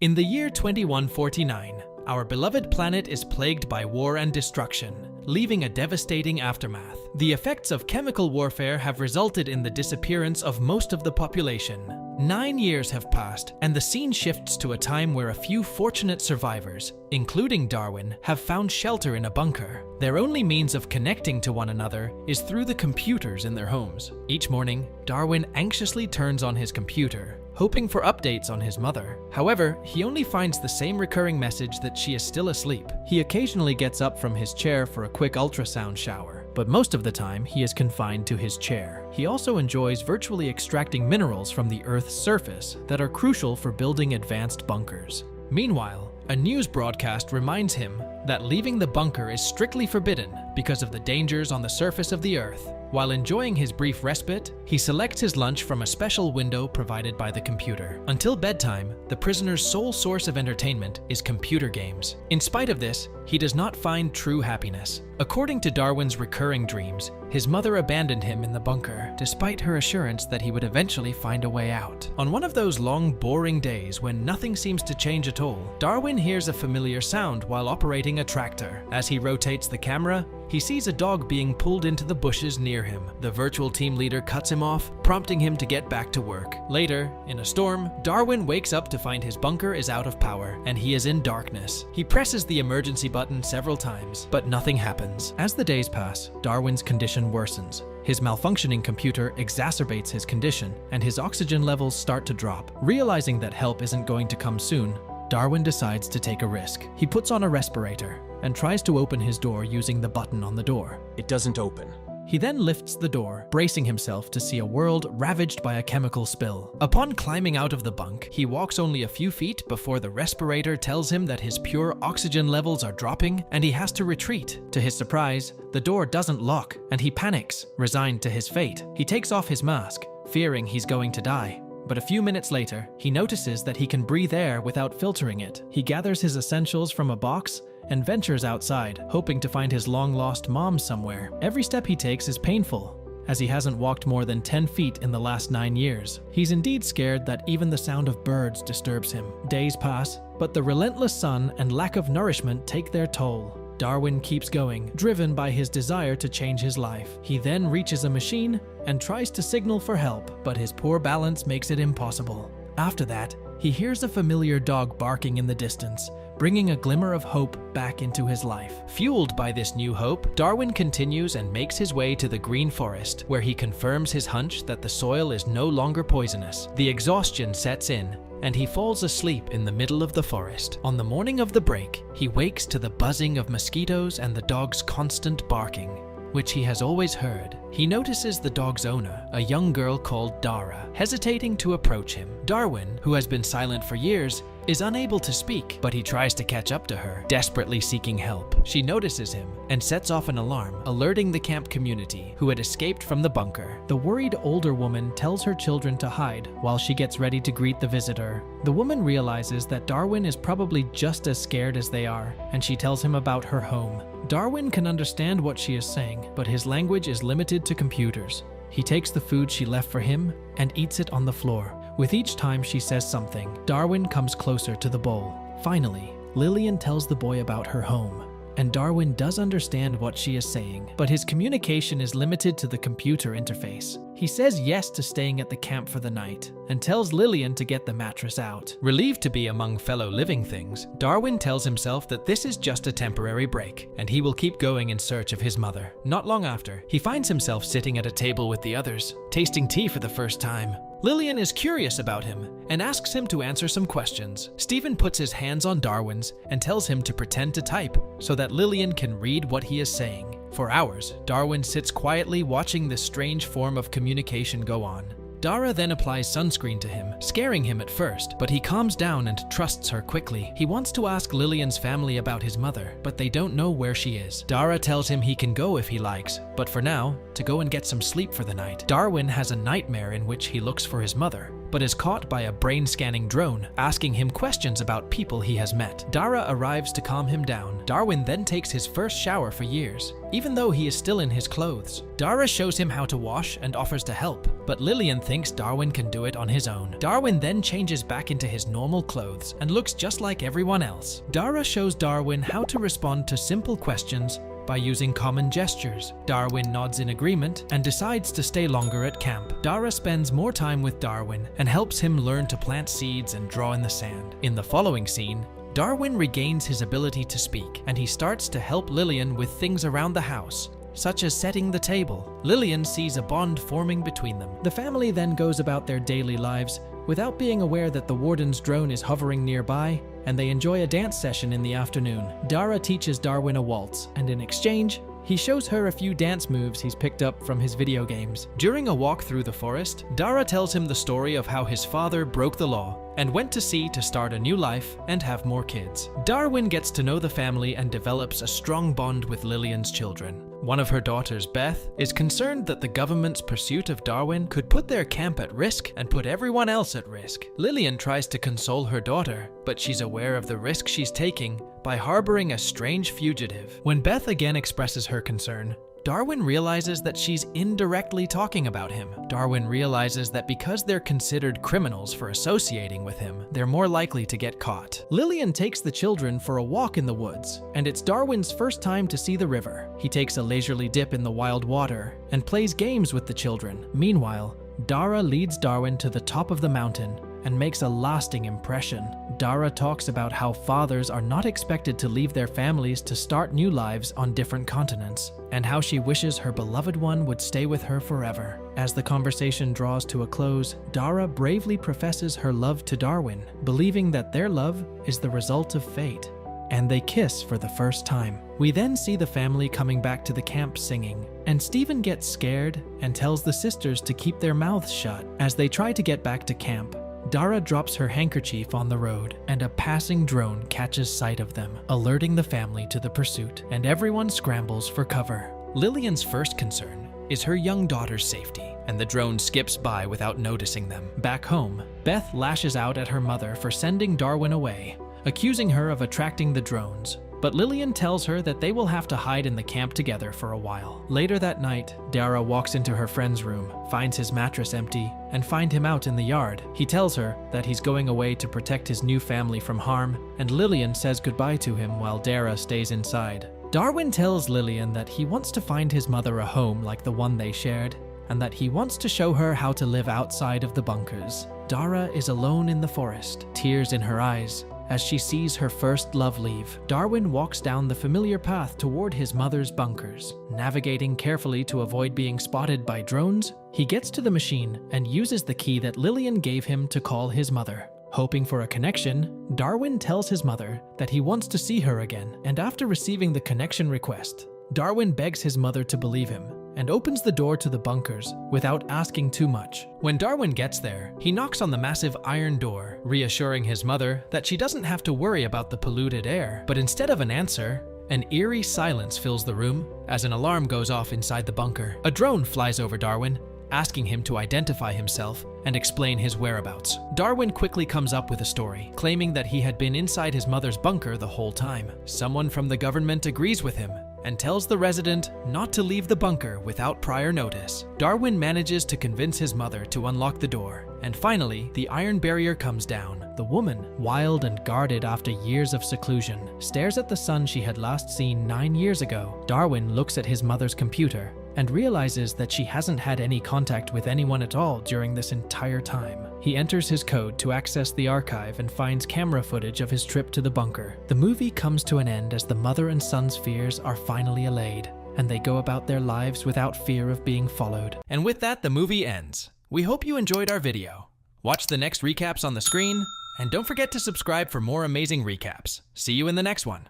In the year 2149, our beloved planet is plagued by war and destruction, leaving a devastating aftermath. The effects of chemical warfare have resulted in the disappearance of most of the population. 9 years have passed, and the scene shifts to a time where a few fortunate survivors, including Darwin, have found shelter in a bunker. Their only means of connecting to one another is through the computers in their homes. Each morning, Darwin anxiously turns on his computer, hoping for updates on his mother. However, he only finds the same recurring message that she is still asleep. He occasionally gets up from his chair for a quick ultrasound shower, but most of the time he is confined to his chair. He also enjoys virtually extracting minerals from the Earth's surface that are crucial for building advanced bunkers. Meanwhile, a news broadcast reminds him that leaving the bunker is strictly forbidden because of the dangers on the surface of the Earth. While enjoying his brief respite, he selects his lunch from a special window provided by the computer. Until bedtime, the prisoner's sole source of entertainment is computer games. In spite of this, he does not find true happiness. According to Darwin's recurring dreams, his mother abandoned him in the bunker, despite her assurance that he would eventually find a way out. On one of those long, boring days when nothing seems to change at all, Darwin hears a familiar sound while operating a tractor. As he rotates the camera, he sees a dog being pulled into the bushes near him. The virtual team leader cuts him off, prompting him to get back to work. Later, in a storm, Darwin wakes up to find his bunker is out of power, and he is in darkness. He presses the emergency button several times, but nothing happens. As the days pass, Darwin's condition worsens. His malfunctioning computer exacerbates his condition, and his oxygen levels start to drop. Realizing that help isn't going to come soon, Darwin decides to take a risk. He puts on a respirator and tries to open his door using the button on the door. It doesn't open. He then lifts the door, bracing himself to see a world ravaged by a chemical spill. Upon climbing out of the bunk, he walks only a few feet before the respirator tells him that his pure oxygen levels are dropping and he has to retreat. To his surprise, the door doesn't lock and he panics, resigned to his fate. He takes off his mask, fearing he's going to die. But a few minutes later, he notices that he can breathe air without filtering it. He gathers his essentials from a box and ventures outside, hoping to find his long-lost mom somewhere. Every step he takes is painful, as he hasn't walked more than 10 feet in the last 9 years. He's indeed scared that even the sound of birds disturbs him. Days pass, but the relentless sun and lack of nourishment take their toll. Darwin keeps going, driven by his desire to change his life. He then reaches a machine and tries to signal for help, but his poor balance makes it impossible. After that, he hears a familiar dog barking in the distance, bringing a glimmer of hope back into his life. Fueled by this new hope, Darwin continues and makes his way to the green forest, where he confirms his hunch that the soil is no longer poisonous. The exhaustion sets in, and he falls asleep in the middle of the forest. On the morning of the break, he wakes to the buzzing of mosquitoes and the dog's constant barking, which he has always heard. He notices the dog's owner, a young girl called Dara, hesitating to approach him. Darwin, who has been silent for years, is unable to speak, but he tries to catch up to her, desperately seeking help. She notices him and sets off an alarm, alerting the camp community, who had escaped from the bunker. The worried older woman tells her children to hide while she gets ready to greet the visitor. The woman realizes that Darwin is probably just as scared as they are, and she tells him about her home. Darwin can understand what she is saying, but his language is limited to computers. He takes the food she left for him and eats it on the floor. With each time she says something, Darwin comes closer to the bowl. Finally, Lillian tells the boy about her home, and Darwin does understand what she is saying, but his communication is limited to the computer interface. He says yes to staying at the camp for the night, and tells Lillian to get the mattress out. Relieved to be among fellow living things, Darwin tells himself that this is just a temporary break, and he will keep going in search of his mother. Not long after, he finds himself sitting at a table with the others, tasting tea for the first time. Lillian is curious about him and asks him to answer some questions. Stephen puts his hands on Darwin's and tells him to pretend to type so that Lillian can read what he is saying. For hours, Darwin sits quietly watching this strange form of communication go on. Dara then applies sunscreen to him, scaring him at first, but he calms down and trusts her quickly. He wants to ask Lillian's family about his mother, but they don't know where she is. Dara tells him he can go if he likes, but for now, to go and get some sleep for the night. Darwin has a nightmare in which he looks for his mother, but is caught by a brain-scanning drone, asking him questions about people he has met. Dara arrives to calm him down. Darwin then takes his first shower for years, even though he is still in his clothes. Dara shows him how to wash and offers to help, but Lillian thinks Darwin can do it on his own. Darwin then changes back into his normal clothes and looks just like everyone else. Dara shows Darwin how to respond to simple questions by using common gestures. Darwin nods in agreement and decides to stay longer at camp. Dara spends more time with Darwin and helps him learn to plant seeds and draw in the sand. In the following scene, Darwin regains his ability to speak, and he starts to help Lillian with things around the house, such as setting the table. Lillian sees a bond forming between them. The family then goes about their daily lives without being aware that the warden's drone is hovering nearby, and they enjoy a dance session in the afternoon. Dara teaches Darwin a waltz, and in exchange, he shows her a few dance moves he's picked up from his video games. During a walk through the forest, Dara tells him the story of how his father broke the law and went to sea to start a new life and have more kids. Darwin gets to know the family and develops a strong bond with Lillian's children. One of her daughters, Beth, is concerned that the government's pursuit of Darwin could put their camp at risk and put everyone else at risk. Lillian tries to console her daughter, but she's aware of the risk she's taking by harboring a strange fugitive. When Beth again expresses her concern, Darwin realizes that she's indirectly talking about him. Darwin realizes that because they're considered criminals for associating with him, they're more likely to get caught. Lillian takes the children for a walk in the woods, and it's Darwin's first time to see the river. He takes a leisurely dip in the wild water and plays games with the children. Meanwhile, Dara leads Darwin to the top of the mountain and makes a lasting impression. Dara talks about how fathers are not expected to leave their families to start new lives on different continents, and how she wishes her beloved one would stay with her forever. As the conversation draws to a close, Dara bravely professes her love to Darwin, believing that their love is the result of fate, and they kiss for the first time. We then see the family coming back to the camp singing, and Stephen gets scared and tells the sisters to keep their mouths shut. As they try to get back to camp, Dara drops her handkerchief on the road, and a passing drone catches sight of them, alerting the family to the pursuit, and everyone scrambles for cover. Lillian's first concern is her young daughter's safety, and the drone skips by without noticing them. Back home, Beth lashes out at her mother for sending Darwin away, accusing her of attracting the drones. But Lillian tells her that they will have to hide in the camp together for a while. Later that night, Dara walks into her friend's room, finds his mattress empty, and finds him out in the yard. He tells her that he's going away to protect his new family from harm, and Lillian says goodbye to him while Dara stays inside. Darwin tells Lillian that he wants to find his mother a home like the one they shared, and that he wants to show her how to live outside of the bunkers. Dara is alone in the forest, tears in her eyes, as she sees her first love leave. Darwin walks down the familiar path toward his mother's bunkers. Navigating carefully to avoid being spotted by drones, he gets to the machine and uses the key that Lillian gave him to call his mother. Hoping for a connection, Darwin tells his mother that he wants to see her again, and after receiving the connection request, Darwin begs his mother to believe him and opens the door to the bunkers without asking too much. When Darwin gets there, he knocks on the massive iron door, reassuring his mother that she doesn't have to worry about the polluted air. But instead of an answer, an eerie silence fills the room as an alarm goes off inside the bunker. A drone flies over Darwin, asking him to identify himself and explain his whereabouts. Darwin quickly comes up with a story, claiming that he had been inside his mother's bunker the whole time. Someone from the government agrees with him and tells the resident not to leave the bunker without prior notice. Darwin manages to convince his mother to unlock the door, and finally, the iron barrier comes down. The woman, wild and guarded after years of seclusion, stares at the son she had last seen 9 years ago. Darwin looks at his mother's computer and realizes that she hasn't had any contact with anyone at all during this entire time. He enters his code to access the archive and finds camera footage of his trip to the bunker. The movie comes to an end as the mother and son's fears are finally allayed, and they go about their lives without fear of being followed. And with that, the movie ends. We hope you enjoyed our video. Watch the next recaps on the screen, and don't forget to subscribe for more amazing recaps. See you in the next one.